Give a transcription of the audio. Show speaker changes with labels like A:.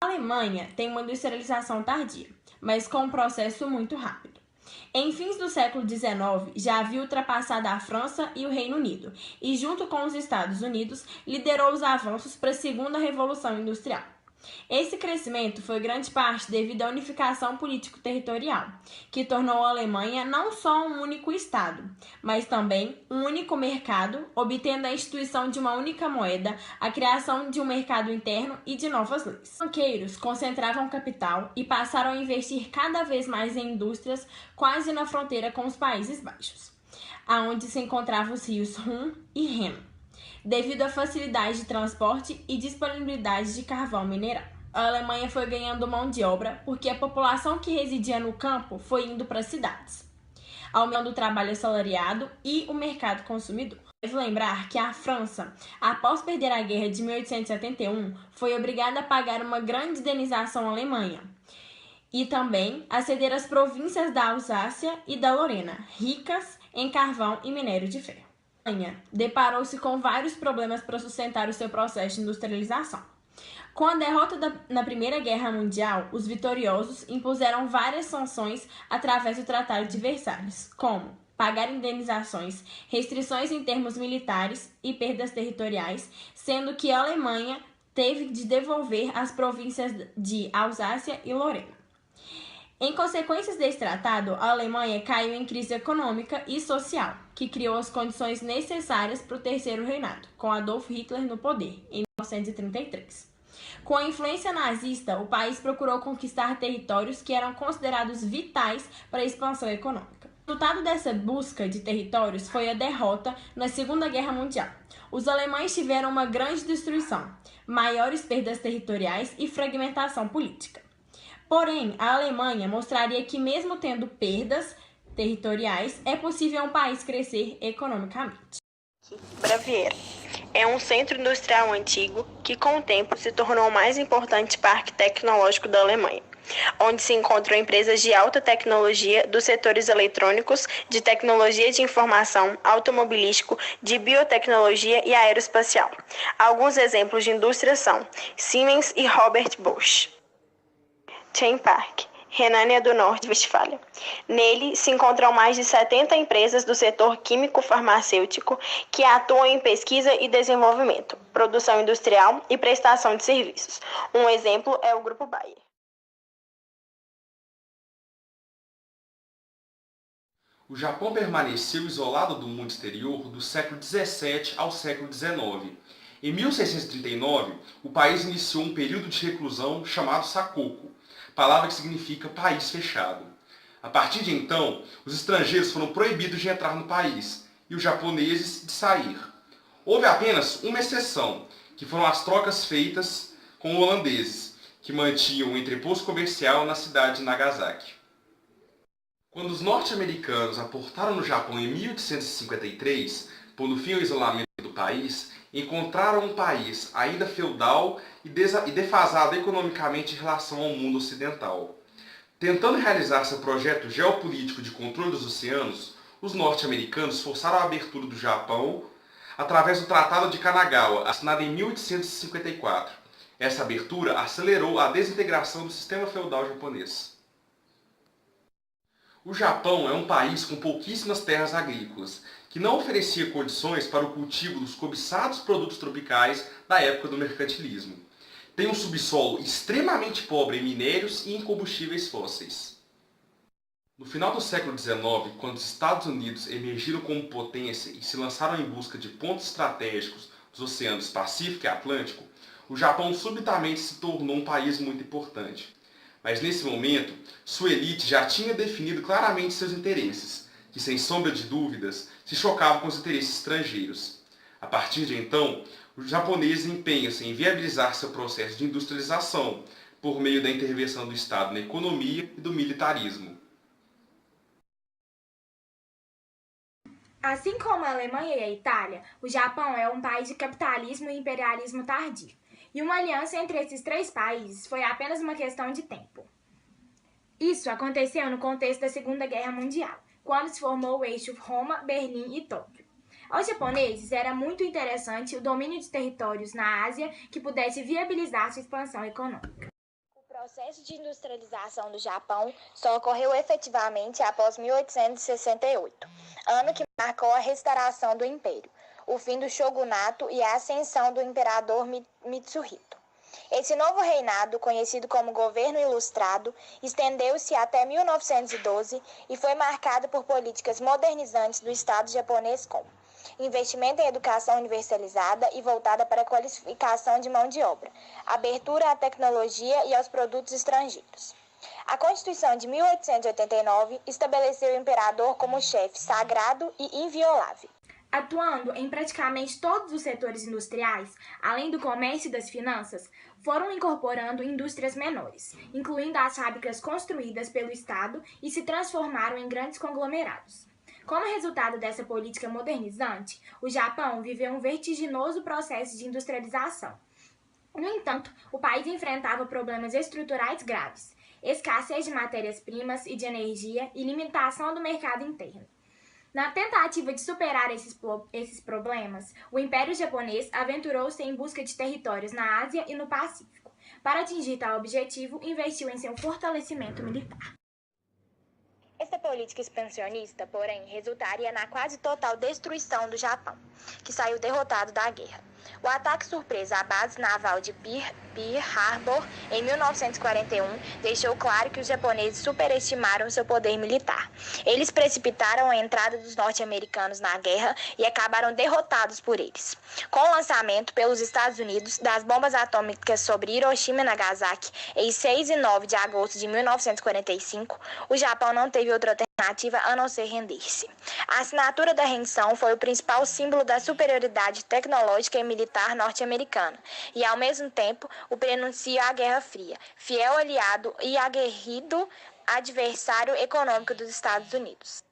A: A Alemanha tem uma industrialização tardia, mas com um processo muito rápido. Em fins do século XIX, já havia ultrapassado a França e o Reino Unido, e junto com os Estados Unidos, liderou os avanços para a Segunda Revolução Industrial. Esse crescimento foi grande parte devido à unificação político-territorial, que tornou a Alemanha não só um único Estado, mas também um único mercado, obtendo a instituição de uma única moeda, a criação de um mercado interno e de novas leis. Os banqueiros concentravam capital e passaram a investir cada vez mais em indústrias quase na fronteira com os Países Baixos, aonde se encontravam os rios Rum e Reno, devido à facilidade de transporte e disponibilidade de carvão mineral. A Alemanha foi ganhando mão de obra porque a população que residia no campo foi indo para as cidades, aumentando o trabalho assalariado e o mercado consumidor. Devo lembrar que a França, após perder a guerra de 1871, foi obrigada a pagar uma grande indenização à Alemanha e também a ceder as províncias da Alsácia e da Lorena, ricas em carvão e minério de ferro. A Alemanha deparou-se com vários problemas para sustentar o seu processo de industrialização. Com a derrota na Primeira Guerra Mundial, os vitoriosos impuseram várias sanções através do Tratado de Versalhes, como pagar indenizações, restrições em termos militares e perdas territoriais, sendo que a Alemanha teve de devolver as províncias de Alsácia e Lorena. Em consequência desse tratado, a Alemanha caiu em crise econômica e social, que criou as condições necessárias para o Terceiro Reinado, com Adolf Hitler no poder, em 1933. Com a influência nazista, o país procurou conquistar territórios que eram considerados vitais para a expansão econômica. O resultado dessa busca de territórios foi a derrota na Segunda Guerra Mundial. Os alemães tiveram uma grande destruição, maiores perdas territoriais e fragmentação política. Porém, a Alemanha mostraria que, mesmo tendo perdas territoriais, é possível um país crescer economicamente.
B: Baviera é um centro industrial antigo que, com o tempo, se tornou o mais importante parque tecnológico da Alemanha, onde se encontram empresas de alta tecnologia dos setores eletrônicos, de tecnologia de informação, automobilístico, de biotecnologia e aeroespacial. Alguns exemplos de indústria são Siemens e Robert Bosch. Chain Park, Renânia do Norte-Westfália. Nele se encontram mais de 70 empresas do setor químico-farmacêutico que atuam em pesquisa e desenvolvimento, produção industrial e prestação de serviços. Um exemplo é o Grupo Bayer.
C: O Japão permaneceu isolado do mundo exterior do século XVII ao século XIX. Em 1639, o país iniciou um período de reclusão chamado Sakoku, palavra que significa país fechado. A partir de então, os estrangeiros foram proibidos de entrar no país e os japoneses de sair. Houve apenas uma exceção, que foram as trocas feitas com holandeses, que mantinham um entreposto comercial na cidade de Nagasaki. Quando os norte-americanos aportaram no Japão em 1853, pondo fim ao isolamento do país, encontraram um país ainda feudal e defasado economicamente em relação ao mundo ocidental. Tentando realizar seu projeto geopolítico de controle dos oceanos, os norte-americanos forçaram a abertura do Japão através do Tratado de Kanagawa, assinado em 1854. Essa abertura acelerou a desintegração do sistema feudal japonês. O Japão é um país com pouquíssimas terras agrícolas, que não oferecia condições para o cultivo dos cobiçados produtos tropicais da época do mercantilismo. Tem um subsolo extremamente pobre em minérios e em combustíveis fósseis. No final do século XIX, quando os Estados Unidos emergiram como potência e se lançaram em busca de pontos estratégicos dos oceanos Pacífico e Atlântico, o Japão subitamente se tornou um país muito importante. Mas nesse momento, sua elite já tinha definido claramente seus interesses, que sem sombra de dúvidas se chocavam com os interesses estrangeiros. A partir de então, os japoneses empenham-se em viabilizar seu processo de industrialização por meio da intervenção do Estado na economia e do militarismo.
D: Assim como a Alemanha e a Itália, o Japão é um país de capitalismo e imperialismo tardio. E uma aliança entre esses três países foi apenas uma questão de tempo. Isso aconteceu no contexto da Segunda Guerra Mundial, quando se formou o eixo Roma, Berlim e Tóquio. Aos japoneses era muito interessante o domínio de territórios na Ásia que pudesse viabilizar sua expansão econômica. processo de industrialização do Japão só ocorreu efetivamente após 1868, ano que marcou a restauração do império, o fim do shogunato e a ascensão do imperador Mitsuhito. Esse novo reinado, conhecido como Governo Ilustrado, estendeu-se até 1912 e foi marcado por políticas modernizantes do Estado japonês como investimento em educação universalizada e voltada para a qualificação de mão de obra, abertura à tecnologia e aos produtos estrangeiros. A Constituição de 1889 estabeleceu o imperador como chefe sagrado e inviolável.
A: Atuando em praticamente todos os setores industriais, além do comércio e das finanças, foram incorporando indústrias menores, incluindo as fábricas construídas pelo Estado e se transformaram em grandes conglomerados. Como resultado dessa política modernizante, o Japão viveu um vertiginoso processo de industrialização. No entanto, o país enfrentava problemas estruturais graves, escassez de matérias-primas e de energia e limitação do mercado interno. Na tentativa de superar esses problemas, o Império Japonês aventurou-se em busca de territórios na Ásia e no Pacífico. Para atingir tal objetivo, investiu em seu fortalecimento militar.
D: Essa política expansionista, porém, resultaria na quase total destruição do Japão, que saiu derrotado da guerra. O ataque surpresa à base naval de Pearl Harbor em 1941 deixou claro que os japoneses superestimaram seu poder militar. Eles precipitaram a entrada dos norte-americanos na guerra e acabaram derrotados por eles. Com o lançamento pelos Estados Unidos das bombas atômicas sobre Hiroshima e Nagasaki em 6 e 9 de agosto de 1945, o Japão não teve outra alternativa a não ser render-se. A assinatura da rendição foi o principal símbolo da superioridade tecnológica e militar norte-americana, e ao mesmo tempo o prenúncio à Guerra Fria, fiel aliado e aguerrido adversário econômico dos Estados Unidos.